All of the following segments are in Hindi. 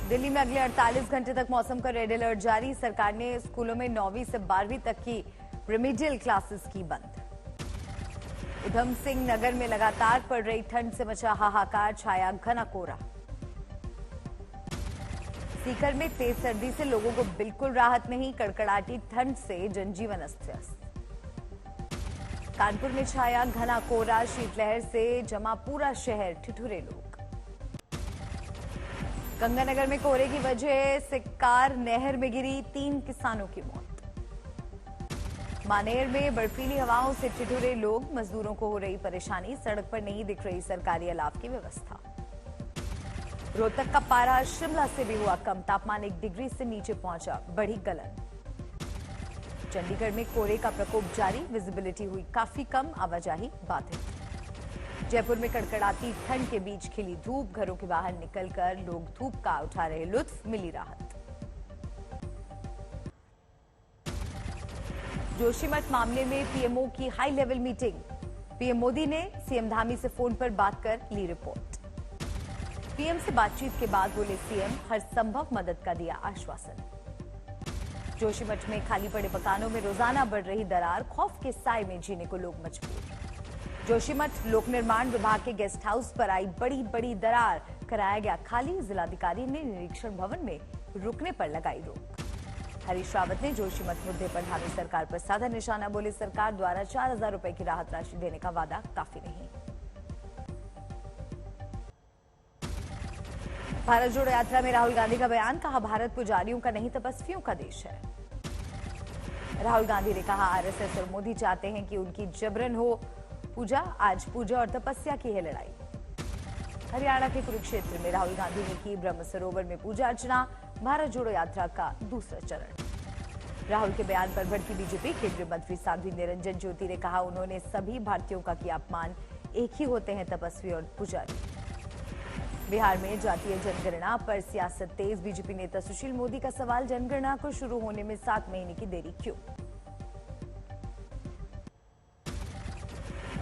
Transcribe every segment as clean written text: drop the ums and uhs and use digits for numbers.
दिल्ली में अगले 48 घंटे तक मौसम का रेड अलर्ट जारी। सरकार ने स्कूलों में 9वीं से 12वीं तक की रेमेडियल क्लासेस की बंद। उधम सिंह नगर में लगातार पड़ रही ठंड से मचा हाहाकार, छाया घना कोहरा। सीकर में तेज सर्दी से लोगों को बिल्कुल राहत नहीं, कड़कड़ाती ठंड से जनजीवन अस्त व्यस्त। कानपुर में छाया घना कोहरा, शीतलहर से जमा पूरा शहर, ठिठुरे लोग। गंगानगर में कोहरे की वजह से कार नहर में गिरी, 3 किसानों की मौत। मानेर में बर्फीली हवाओं से ठिठुरे लोग, मजदूरों को हो रही परेशानी, सड़क पर नहीं दिख रही सरकारी अलाव की व्यवस्था। रोहतक का पारा शिमला से भी हुआ कम, तापमान 1 डिग्री से नीचे पहुंचा, बढ़ी गलन। चंडीगढ़ में कोहरे का प्रकोप जारी, विजिबिलिटी हुई काफी कम, आवाजाही बाधित। जयपुर में कड़कड़ाती ठंड के बीच खिली धूप, घरों के बाहर निकलकर लोग धूप का उठा रहे लुत्फ, मिली राहत। जोशीमठ मामले में पीएमओ की high level meeting, PM Modi ने सीएम धामी से फोन पर बात कर ली रिपोर्ट। पीएम से बातचीत के बाद बोले सीएम, हर संभव मदद का दिया आश्वासन। जोशीमठ में खाली पड़े मकानों में रोजाना बढ़ रही दरार, खौफ के साए में जीने को लोग मजबूर। जोशीमठ लोक निर्माण विभाग के गेस्ट हाउस पर आई बड़ी बड़ी दरार, कराया गया खाली, जिलाधिकारी ने निरीक्षण भवन में रुकने पर लगाई रोक। हरीश रावत ने जोशीमठ मुद्दे पर धामी सरकार पर साधा निशाना, बोले सरकार द्वारा 4000 रुपए की राहत राशि देने का वादा काफी नहीं। भारत जोड़ो यात्रा में राहुल गांधी का बयान, कहा भारत पुजारियों का नहीं तपस्वियों का देश है। राहुल गांधी ने कहा आरएसएस और मोदी चाहते हैं कि उनकी जबरन हो पूजा, आज पूजा और तपस्या की है लड़ाई। हरियाणा के कुरुक्षेत्र में राहुल गांधी ने की ब्रह्म सरोवर में पूजा अर्चना, भारत जोड़ो यात्रा का दूसरा चरण। राहुल के बयान पर भड़की बीजेपी, केंद्रीय मंत्री साध्वी निरंजन ज्योति ने कहा उन्होंने सभी भारतीयों का किया अपमान, एक ही होते हैं तपस्वी और पुजारी। बिहार में जातीय जनगणना पर सियासत तेज, बीजेपी नेता सुशील मोदी का सवाल, जनगणना को शुरू होने में 7 महीने की देरी क्यों।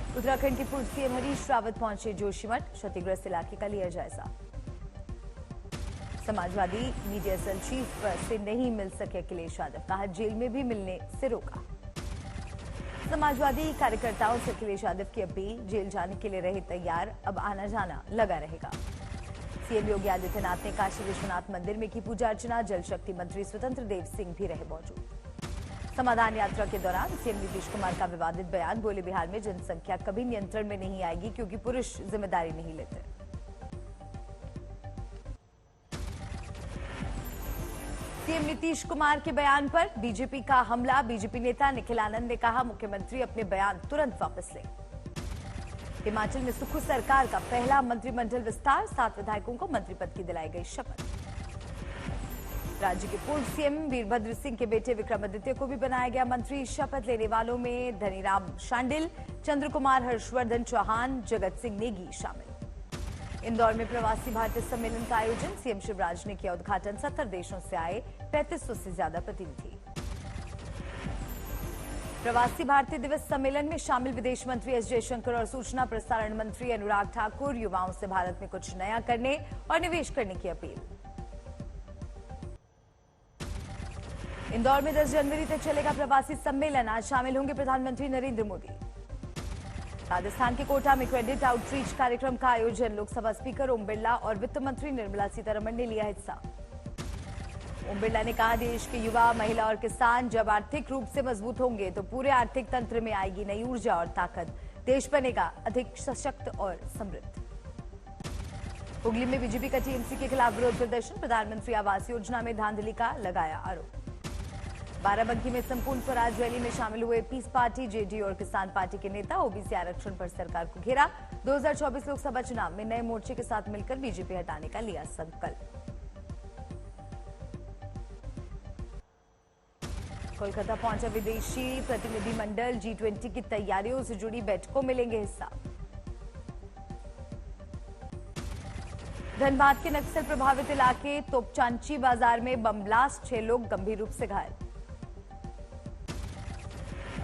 उत्तराखंड के पूर्व सीएम हरीश रावत पहुंचे जोशीमठ, क्षतिग्रस्त इलाके का लिया जायजा। समाजवादी मीडिया सेल चीफ से नहीं मिल सके अखिलेश यादव, कहा जेल में भी मिलने से रोका। समाजवादी कार्यकर्ताओं से अखिलेश यादव की अपील, जेल जाने के लिए रहे तैयार, अब आना जाना लगा रहेगा। सीएम योगी आदित्यनाथ ने काशी विश्वनाथ मंदिर में की पूजा अर्चना, जल शक्ति मंत्री स्वतंत्र देव सिंह भी रहे मौजूद। समाधान यात्रा के दौरान सीएम नीतीश कुमार का विवादित बयान, बोले बिहार में जनसंख्या कभी नियंत्रण में नहीं आएगी क्योंकि पुरुष जिम्मेदारी नहीं लेते। सीएम नीतीश कुमार के बयान पर बीजेपी का हमला, बीजेपी नेता निखिल आनंद ने कहा मुख्यमंत्री अपने बयान तुरंत वापस लें। हिमाचल में सुक्खू सरकार का पहला मंत्रिमंडल विस्तार, 7 विधायकों को मंत्री पद की दिलाई गई शपथ। राज्य के पूर्व सीएम वीरभद्र सिंह के बेटे विक्रमादित्य को भी बनाया गया मंत्री, शपथ लेने वालों में धनीराम शांडिल, चंद्र कुमार, हर्षवर्धन चौहान, जगत सिंह नेगी शामिल। इंदौर में प्रवासी भारतीय सम्मेलन का आयोजन, सीएम शिवराज ने किया उद्घाटन, 70 देशों से आए 3500 से ज्यादा प्रतिनिधि। प्रवासी भारतीय दिवस सम्मेलन में शामिल विदेश मंत्री एस जयशंकर और सूचना प्रसारण मंत्री अनुराग ठाकुर, युवाओं से भारत में कुछ नया करने और निवेश करने की अपील। इंदौर में 10 जनवरी तक चलेगा प्रवासी सम्मेलन, आज शामिल होंगे प्रधानमंत्री नरेंद्र मोदी। राजस्थान के कोटा में क्रेडिट आउटरीच कार्यक्रम का आयोजन, लोकसभा स्पीकर ओम बिरला और वित्त मंत्री निर्मला सीतारमण ने लिया हिस्सा। ओम बिरला ने कहा देश के युवा, महिला और किसान जब आर्थिक रूप से मजबूत होंगे तो पूरे आर्थिक तंत्र में आएगी नई ऊर्जा और ताकत, देश बनेगा अधिक सशक्त और समृद्ध। हुगली में बीजेपी का टीएमसी के खिलाफ विरोध प्रदर्शन, प्रधानमंत्री आवास योजना में धांधली का लगाया आरोप। बाराबंकी में संपूर्ण स्वराज रैली में शामिल हुए पीस पार्टी, जेडीयू और किसान पार्टी के नेता, ओबीसी आरक्षण पर सरकार को घेरा। 2024 लोकसभा चुनाव में नए मोर्चे के साथ मिलकर बीजेपी हटाने का लिया संकल्प। कोलकाता पहुंचा विदेशी प्रतिनिधिमंडल, G20 की तैयारियों से जुड़ी बैठकों में लेंगे हिस्सा। धनबाद के नक्सल प्रभावित इलाके तोपचांची बाजार में बम ब्लास्ट, 6 लोग गंभीर रूप से घायल।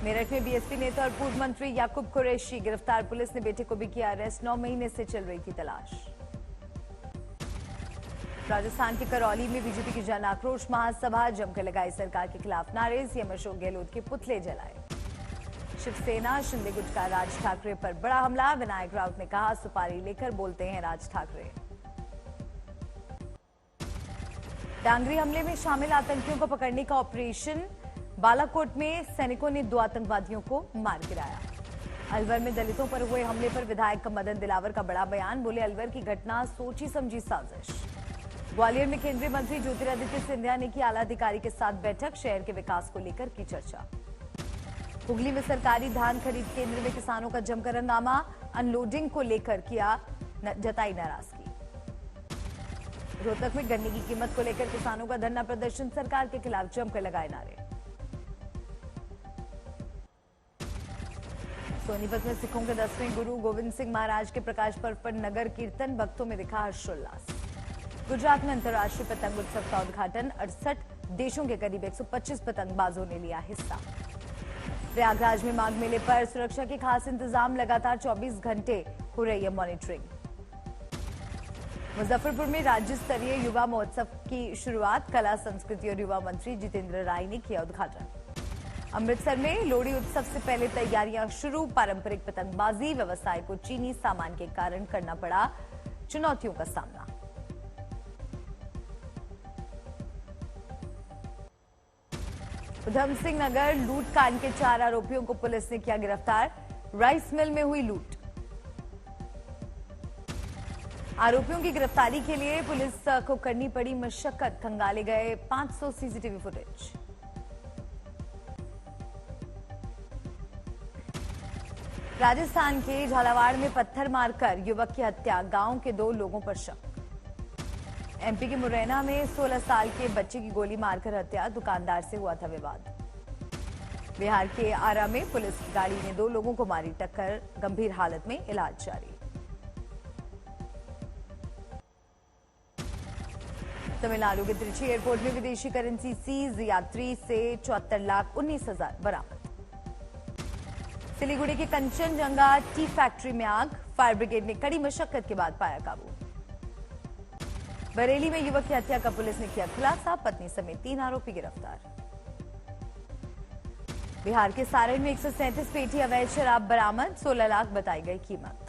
मेरठ में बीएसपी नेता और पूर्व मंत्री याकूब कुरैशी गिरफ्तार, पुलिस ने बेटे को भी किया अरेस्ट, 9 महीने से चल रही थी तलाश। राजस्थान के करौली में बीजेपी की जन आक्रोश महासभा, जमकर लगाई सरकार के खिलाफ नारे, सीएम अशोक गहलोत के पुतले जलाए। शिवसेना शिंदे गुट का राज ठाकरे पर बड़ा हमला, विनायक राउत ने कहा सुपारी लेकर बोलते हैं राज ठाकरे। डांगरी हमले में शामिल आतंकियों को पकड़ने का ऑपरेशन, बालाकोट में सैनिकों ने 2 आतंकवादियों को मार गिराया। अलवर में दलितों पर हुए हमले पर विधायक मदन दिलावर का बड़ा बयान, बोले अलवर की घटना सोची समझी साजिश। ग्वालियर में केंद्रीय मंत्री ज्योतिरादित्य सिंधिया ने की आला अधिकारी के साथ बैठक, शहर के विकास को लेकर की चर्चा। हुगली में सरकारी धान खरीद केंद्र में किसानों का जमकर हंगामा, अनलोडिंग को लेकर किया जताई नाराजगी। रोहतक में गन्ने की कीमत को लेकर किसानों का धरना प्रदर्शन, सरकार के खिलाफ जमकर लगाए नारे। सोनीपत में सिखों के 10वें गुरु गोविंद सिंह महाराज के प्रकाश पर्व पर नगर कीर्तन, भक्तों में दिखा हर्षोल्लास। गुजरात में अंतर्राष्ट्रीय पतंग उत्सव का उद्घाटन, 68 देशों के करीब 125 पतंगबाजों ने लिया हिस्सा। प्रयागराज में माघ मेले पर सुरक्षा के खास इंतजाम, लगातार 24 घंटे हो रही है मॉनिटरिंग। मुजफ्फरपुर में राज्य स्तरीय युवा महोत्सव की शुरुआत, कला संस्कृति और युवा मंत्री जितेंद्र राय ने किया उद्घाटन। अमृतसर में लोहड़ी उत्सव से पहले तैयारियां शुरू, पारंपरिक पतंगबाजी व्यवसाय को चीनी सामान के कारण करना पड़ा चुनौतियों का सामना। उधम सिंह नगर लूट कांड के 4 आरोपियों को पुलिस ने किया गिरफ्तार, राइस मिल में हुई लूट। आरोपियों की गिरफ्तारी के लिए पुलिस को करनी पड़ी मशक्कत, खंगाले गए 500 सीसीटीवी फुटेज। राजस्थान के झालावाड़ में पत्थर मारकर युवक की हत्या, गांव के 2 लोगों पर शक। एमपी के मुरैना में 16 साल के बच्चे की गोली मारकर हत्या, दुकानदार से हुआ था विवाद। बिहार के आरा में पुलिस की गाड़ी ने 2 लोगों को मारी टक्कर, गंभीर हालत में इलाज जारी। तमिलनाडु के त्रिची एयरपोर्ट में विदेशी करेंसी सीज, यात्री से 74,19,000 बरामद। सिलीगुड़ी के कंचनजंगा टी फैक्ट्री में आग, फायर ब्रिगेड ने कड़ी मशक्कत के बाद पाया काबू। बरेली में युवक की हत्या का पुलिस ने किया खुलासा, पत्नी समेत 3 आरोपी गिरफ्तार। बिहार के सारण में 137 पेटी अवैध शराब बरामद, 16 लाख बताई गई कीमत।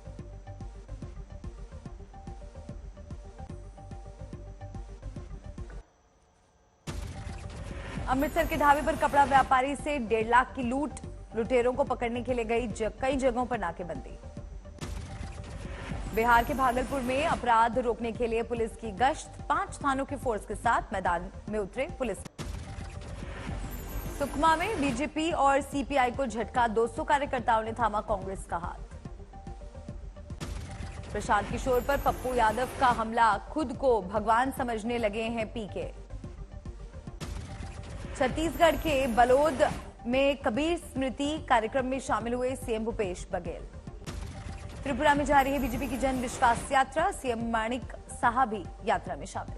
अमृतसर के ढाबे पर कपड़ा व्यापारी से 1.5 लाख की लूट, लुटेरों को पकड़ने के लिए गई कई जगहों पर नाकेबंदी। बिहार के भागलपुर में अपराध रोकने के लिए पुलिस की गश्त, 5 थानों की फोर्स के साथ मैदान में उतरे पुलिस। सुकमा में बीजेपी और सीपीआई को झटका, 200 कार्यकर्ताओं ने थामा कांग्रेस का हाथ। प्रशांत किशोर पर पप्पू यादव का हमला, खुद को भगवान समझने लगे हैं पीके। छत्तीसगढ़ के बलोद में कबीर स्मृति कार्यक्रम में शामिल हुए सीएम भूपेश बघेल। त्रिपुरा में जारी है बीजेपी की जन विश्वास यात्रा, सीएम माणिक साहा भी यात्रा में शामिल।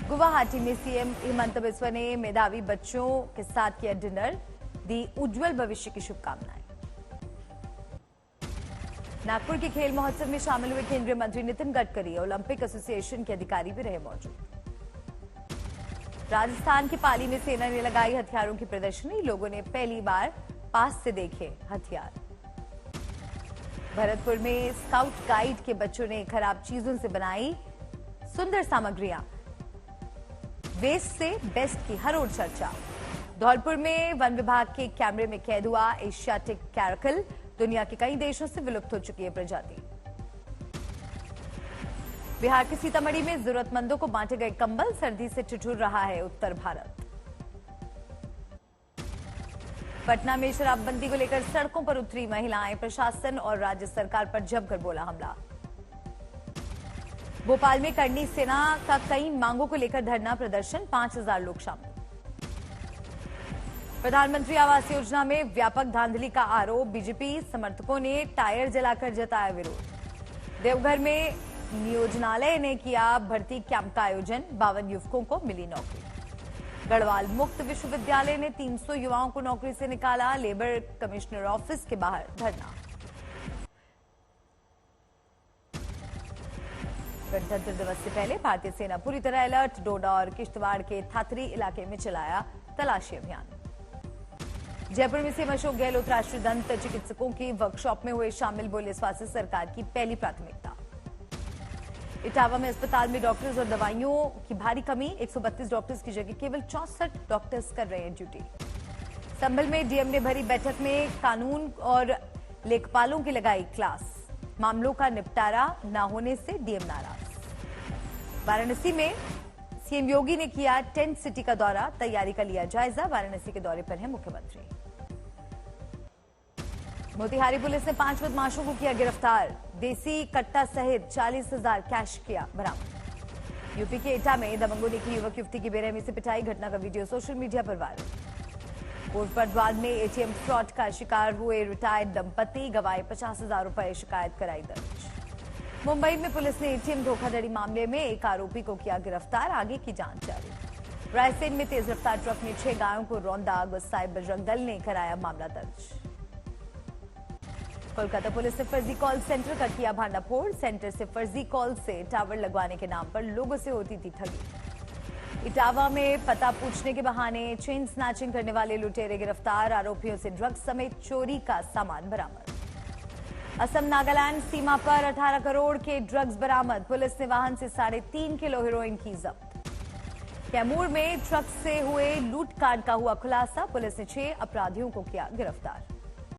गुवाहाटी में सीएम हेमंत बिस्वा ने मेधावी बच्चों के साथ किया डिनर, दी उज्जवल भविष्य की शुभकामनाएं। नागपुर के खेल महोत्सव में शामिल हुए केंद्रीय मंत्री नितिन गडकरी, ओलंपिक एसोसिएशन के अधिकारी भी रहे मौजूद। राजस्थान की पाली में सेना ने लगाई हथियारों की प्रदर्शनी, लोगों ने पहली बार पास से देखे हथियार। भरतपुर में स्काउट गाइड के बच्चों ने खराब चीजों से बनाई सुंदर सामग्रियां, वेस्ट से बेस्ट की हर ओर चर्चा। धौलपुर में वन विभाग के कैमरे में कैद हुआ एशियाटिक कैरकल, दुनिया के कई देशों से विलुप्त हो चुकी है प्रजाति। बिहार के सीतामढ़ी में जरूरतमंदों को बांटे गए कंबल, सर्दी से ठिठुर रहा है उत्तर भारत। पटना में शराबबंदी को लेकर सड़कों पर उतरी महिलाएं, प्रशासन और राज्य सरकार पर जमकर बोला हमला। भोपाल में करनी सेना का कई मांगों को लेकर धरना प्रदर्शन, 5,000 लोग शामिल। प्रधानमंत्री आवास योजना में व्यापक धांधली का आरोप, बीजेपी समर्थकों ने टायर जलाकर जताया विरोध। देवघर में नियोजनालय ने किया भर्ती कैंप का आयोजन, 52 युवकों को मिली नौकरी। गढ़वाल मुक्त विश्वविद्यालय ने 300 युवाओं को नौकरी से निकाला, लेबर कमिश्नर ऑफिस के बाहर धरना। गणतंत्र दिवस से पहले भारतीय सेना पूरी तरह अलर्ट। डोडा और किश्तवाड़ के थाथरी इलाके में चलाया तलाशी अभियान। जयपुर में सीएम अशोक गहलोत राष्ट्रीय दंत चिकित्सकों की वर्कशॉप में हुए शामिल, बोले स्वास्थ्य सरकार की पहली प्राथमिकता। इटावा में अस्पताल में डॉक्टर्स और दवाइयों की भारी कमी, 132 डॉक्टर्स की जगह केवल 64 डॉक्टर्स कर रहे हैं ड्यूटी। संभल में डीएम ने भरी बैठक में कानून और लेखपालों की लगाई क्लास, मामलों का निपटारा न होने से डीएम नाराज। वाराणसी में सीएम योगी ने किया टेंट सिटी का दौरा, तैयारी का लिया जायजा। वाराणसी के दौरे पर हैं मुख्यमंत्री। मोतिहारी पुलिस ने 5 बदमाशों को किया गिरफ्तार, देसी कट्टा सहित 40,000 कैश किया बरामद। यूपी के एटा में दबंगों ने की युवक युवती की बेरहमी से पिटाई, घटना का वीडियो सोशल मीडिया पर वायरल। कोट पटवार में एटीएम फ्रॉड का शिकार हुए रिटायर्ड दंपति, गवाए 50,000 रुपए, शिकायत कराई दर्ज। मुंबई में पुलिस ने एटीएम धोखाधड़ी मामले में एक आरोपी को किया गिरफ्तार, आगे की जांच जारी। रायसेन में तेज रफ्तार ट्रक ने 6 गायों को रौंदा, गुस्साए बजरंग दल ने कराया मामला दर्ज। कोलकाता पुलिस ने फर्जी कॉल सेंटर का किया भांडाफोड़, सेंटर से फर्जी कॉल से टावर लगवाने के नाम पर लोगों से होती थी ठगी। इटावा में पता पूछने के बहाने चेन स्नैचिंग करने वाले लुटेरे गिरफ्तार, आरोपियों से ड्रग्स समेत चोरी का सामान बरामद। असम नागालैंड सीमा पर 18 करोड़ के ड्रग्स बरामद, पुलिस ने वाहन से 3.5 किलो हेरोइन की जब्त। कैमूर में ट्रक से हुए लूटकांड का हुआ खुलासा, पुलिस ने 6 अपराधियों को किया गिरफ्तार।